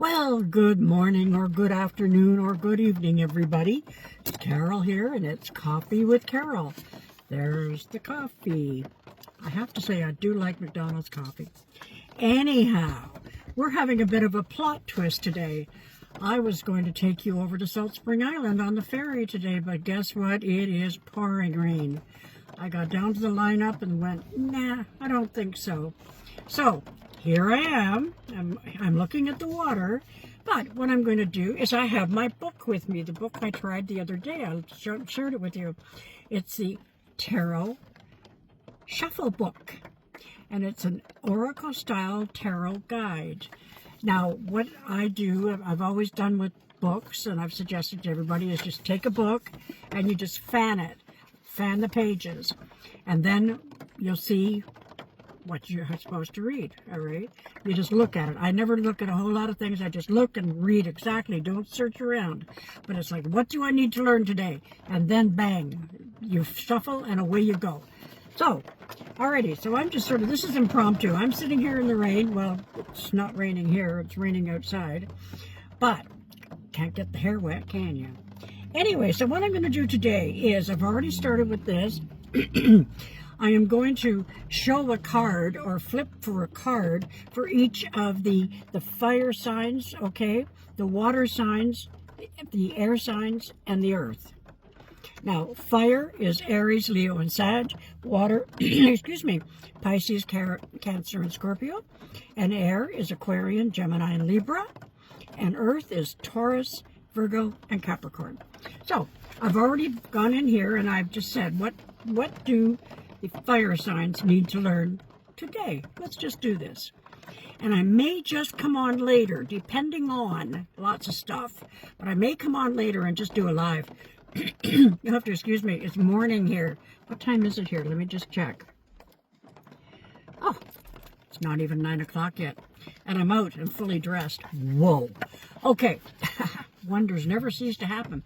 Well, good morning or good afternoon or good evening, everybody. It's Carole here, and it's Coffee with Carole. There's the coffee. I have to say, I do like McDonald's coffee. Anyhow, we're having a bit of a plot twist today. I was going to take you over to Salt Spring Island on the ferry today, but guess what? It is pouring rain. I got down to the lineup and went, nah, I don't think so. So, here I am. I'm looking at the water, but what I'm going to do is I have my book with me. The book I tried the other day. I shared it with you. It's the Tarot Shuffle Book, and it's an Oracle-style tarot guide. Now, what I do, I've always done with books, and I've suggested to everybody, is just take a book and you just fan it. Fan the pages, and then you'll see what you're supposed to read. All right, you just look at it. I never look at a whole lot of things. I just look and read exactly. Don't search around. But it's like, what do I need to learn today? And then bang, you shuffle and away you go. So, alrighty, so I'm just this is impromptu. I'm sitting here in the rain. Well, it's not raining here. It's raining outside. But can't get the hair wet, can you? Anyway, so what I'm going to do today is, I've already started with this. I am going to show a card or flip for a card for each of the fire signs, okay? The water signs, the air signs, and the earth. Now, fire is Aries, Leo, and Sag. Water, excuse me, Pisces, Cancer, and Scorpio. And air is Aquarian, Gemini, and Libra. And earth is Taurus, Virgo, and Capricorn. So, I've already gone in here and I've just said, what do the fire signs need to learn today? Let's just do this. And I may just come on later, depending on lots of stuff. But I may come on later and just do a live. You'll have to excuse me. It's morning here. What time is it here? Let me just check. Oh, it's not even 9 o'clock yet. And I'm out and fully dressed. Whoa. Okay. Wonders never cease to happen.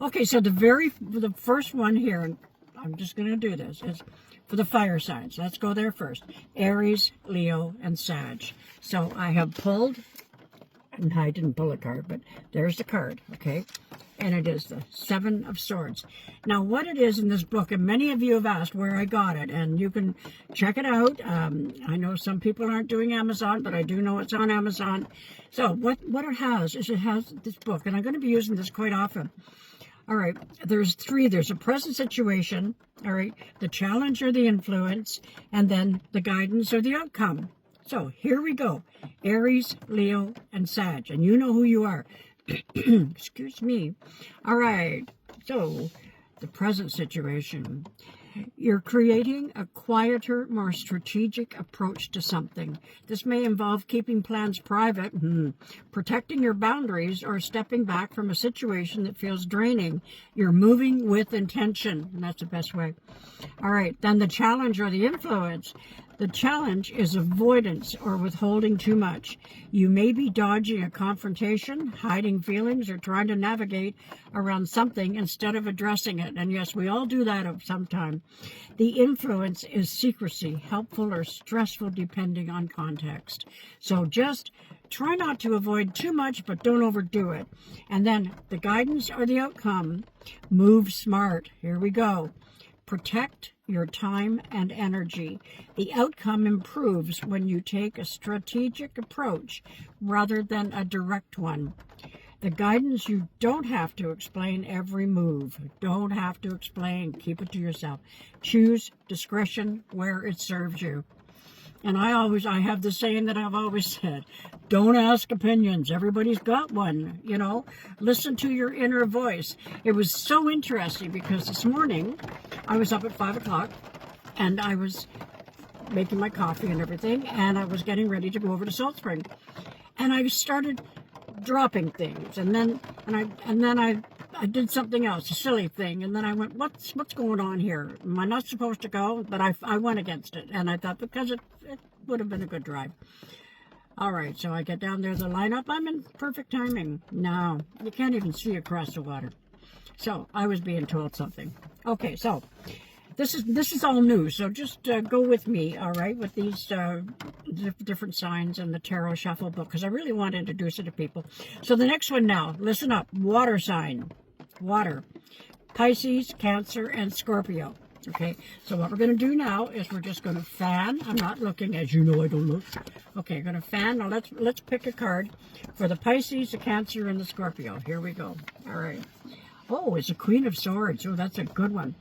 Okay, so the first one here, and I'm just going to do this, is for the fire signs. Let's go there first. Aries, Leo, and Sag. So I have pulled, and I didn't pull a card, but there's the card, okay? And it is the Seven of Swords. Now, what it is in this book, and many of you have asked where I got it, and you can check it out. I know some people aren't doing Amazon, but I do know it's on Amazon. So what it has is it has this book, and I'm going to be using this quite often. All right, there's three. There's a present situation, all right, the challenge or the influence, and then the guidance or the outcome. So here we go. Aries, Leo, and Sag, and you know who you are. Excuse me. All right, so the present situation. You're creating a quieter, more strategic approach to something. This may involve keeping plans private, protecting your boundaries, or stepping back from a situation that feels draining. You're moving with intention, and that's the best way. All right, then the challenge or the influence. The challenge is avoidance or withholding too much. You may be dodging a confrontation, hiding feelings, or trying to navigate around something instead of addressing it. And yes, we all do that at some time. The influence is secrecy, helpful or stressful depending on context. So just try not to avoid too much, but don't overdo it. And then the guidance or the outcome. Move smart. Here we go. Protect your time and energy. The outcome improves when you take a strategic approach rather than a direct one. The guidance, you don't have to explain every move. Don't have to explain. Keep it to yourself. Choose discretion where it serves you. And I have the saying that I've always said, don't ask opinions. Everybody's got one, you know. Listen to your inner voice. It was so interesting because this morning I was up at 5 o'clock and I was making my coffee and everything, and I was getting ready to go over to Salt Spring. And I started dropping things, and then I did something else, a silly thing, and then I went, what's going on here? Am I not supposed to go? But I went against it, and I thought because it would have been a good drive. All right, so I get down there, the lineup, I'm in perfect timing. No, you can't even see across the water. So I was being told something. Okay, so this is all new, so just go with me, all right, with these different signs in the Tarot Shuffle book, because I really want to introduce it to people. So the next one now, listen up, water sign, water, Pisces, Cancer, and Scorpio. Okay, so what we're going to do now is we're just going to fan. I'm not looking, as you know I don't look. Okay, I'm going to fan. Now let's pick a card for the Pisces, the Cancer, and the Scorpio. Here we go. All right. Oh, it's a Queen of Swords. Oh, that's a good one.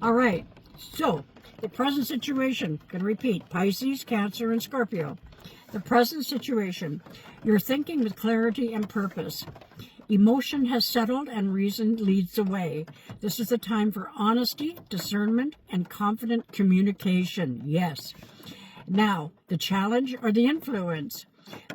All right, so the present situation, going to repeat, Pisces, Cancer, and Scorpio. The present situation, you're thinking with clarity and purpose. Emotion has settled and reason leads the way. This is a time for honesty, discernment, and confident communication. Yes. Now, the challenge or the influence.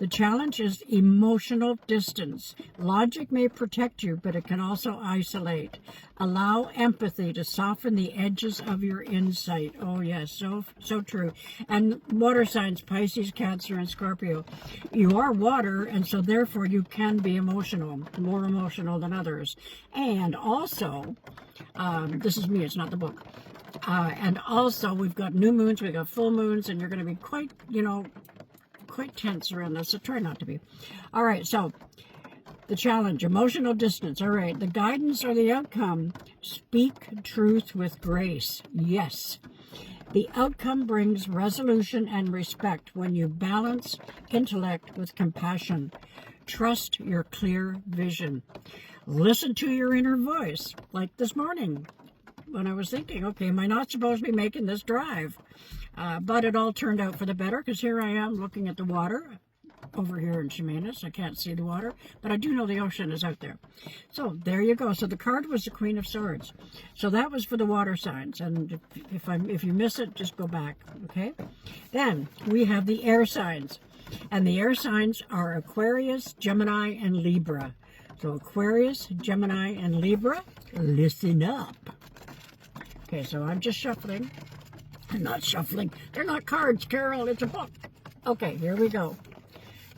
The challenge is emotional distance. Logic may protect you, but it can also isolate. Allow empathy to soften the edges of your insight. Oh, yes, so true. And water signs, Pisces, Cancer, and Scorpio. You are water, and so therefore you can be emotional, more emotional than others. And also, this is me, it's not the book. And also, we've got new moons, we've got full moons, and you're going to be quite, quite tense around this, so try not to be. All right, so the challenge, emotional distance. All right, the guidance or the outcome, speak truth with grace. Yes. The outcome brings resolution and respect when you balance intellect with compassion. Trust your clear vision. Listen to your inner voice, like this morning when I was thinking, okay, am I not supposed to be making this drive? But it all turned out for the better, because here I am looking at the water over here in Jimenez. I can't see the water, but I do know the ocean is out there. So there you go. So the card was the Queen of Swords. So that was for the water signs. And if you miss it, just go back. Okay. Then we have the air signs, and the air signs are Aquarius, Gemini, and Libra. So Aquarius, Gemini, and Libra, listen up. Okay, so I'm just shuffling. I'm not shuffling. They're not cards, Carole. It's a book. Okay, here we go.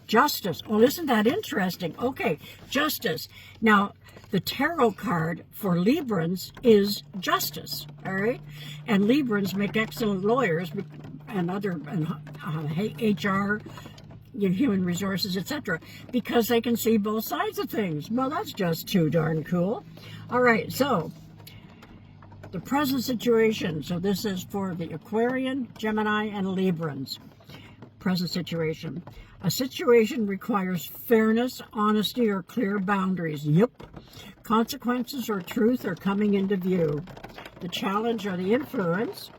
Justice. Oh, isn't that interesting? Okay, Justice. Now, the tarot card for Librans is Justice, all right? And Librans make excellent lawyers and other HR, human resources, etc., because they can see both sides of things. Well, that's just too darn cool. All right, so the present situation. So this is for the Aquarian, Gemini, and Librans. Present situation. A situation requires fairness, honesty, or clear boundaries. Yep. Consequences or truth are coming into view. The challenge or the influence,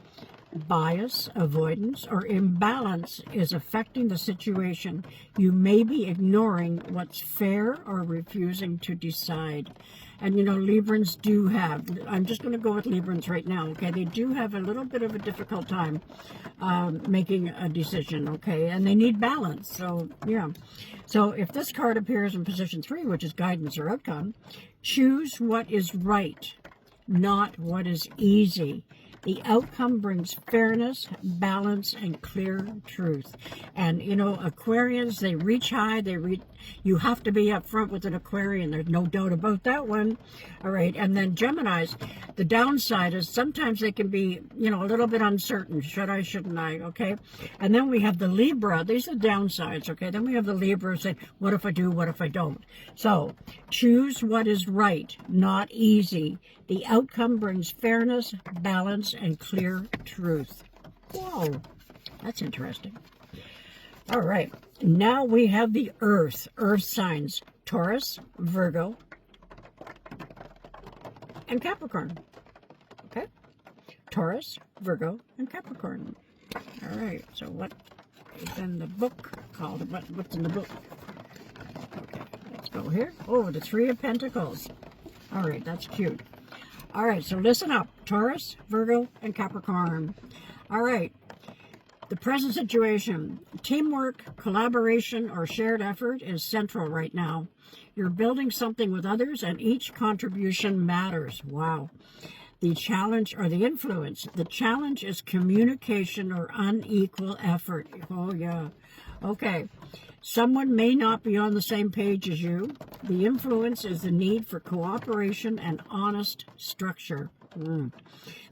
bias, avoidance, or imbalance is affecting the situation. You may be ignoring what's fair or refusing to decide. And Librans do have, I'm just going to go with Librans right now, okay? They do have a little bit of a difficult time making a decision, okay? And they need balance, so yeah. So if this card appears in position 3, which is guidance or outcome, choose what is right, not what is easy. The outcome brings fairness, balance, and clear truth. And, Aquarians, they reach high. You have to be up front with an Aquarian. There's no doubt about that one. All right. And then Geminis, the downside is sometimes they can be, a little bit uncertain. Should I, shouldn't I? Okay. And then we have the Libra. These are the downsides. Okay. Then we have the Libra saying, what if I do? What if I don't? So choose what is right, not easy. The outcome brings fairness, balance, and clear truth. Whoa, that's interesting. All right, now we have the earth signs, Taurus, Virgo, and Capricorn. Okay, Taurus, Virgo, and Capricorn. All right, so what is in the book called, what's in the book? Okay, let's go here. Oh, the Three of Pentacles. All right, that's cute. All right, so listen up, Taurus, Virgo, and Capricorn. All right, the present situation, teamwork, collaboration, or shared effort is central right now. You're building something with others, and each contribution matters. Wow. The challenge or the influence. The challenge is communication or unequal effort. Oh, yeah. Okay. Someone may not be on the same page as you. The influence is the need for cooperation and honest structure.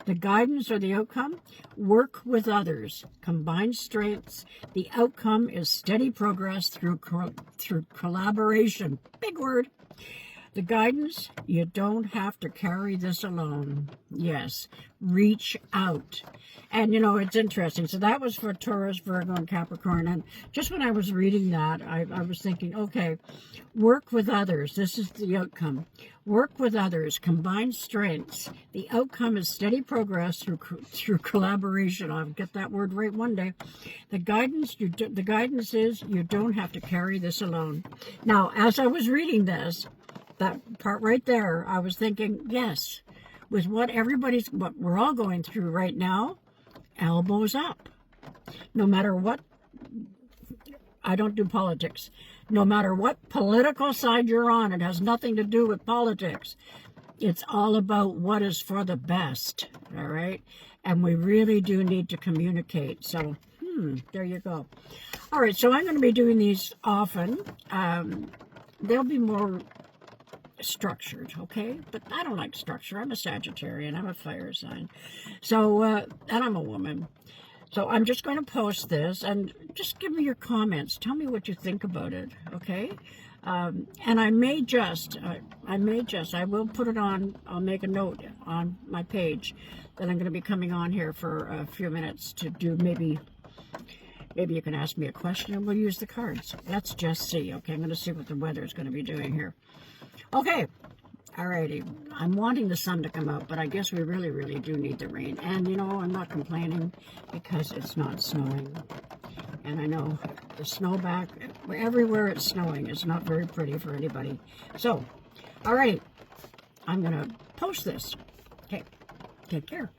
The guidance or the outcome, work with others, combine strengths. The outcome is steady progress through collaboration. Big word. The guidance, you don't have to carry this alone. Yes, reach out. And, it's interesting. So that was for Taurus, Virgo, and Capricorn. And just when I was reading that, I was thinking, okay, work with others. This is the outcome. Work with others. Combine strengths. The outcome is steady progress through collaboration. I'll get that word right one day. The guidance is you don't have to carry this alone. Now, as I was reading this, that part right there, I was thinking, yes, with what we're all going through right now, elbows up. No matter what, I don't do politics. No matter what political side you're on, it has nothing to do with politics. It's all about what is for the best, all right? And we really do need to communicate. So, there you go. All right, so I'm going to be doing these often. They'll be more structured, okay? But I don't like structure. I'm a Sagittarian. I'm a fire sign. So, and I'm a woman. So I'm just going to post this and just give me your comments. Tell me what you think about it, okay? And I will put it on, I'll make a note on my page that I'm going to be coming on here for a few minutes to do maybe you can ask me a question and we'll use the cards. Let's just see, okay? I'm going to see what the weather is going to be doing here. Okay, alrighty. I'm wanting the sun to come out, but I guess we really, really do need the rain. And, I'm not complaining because it's not snowing. And I know the snowback, everywhere it's snowing, is not very pretty for anybody. So, alrighty, I'm going to post this. Okay, take care.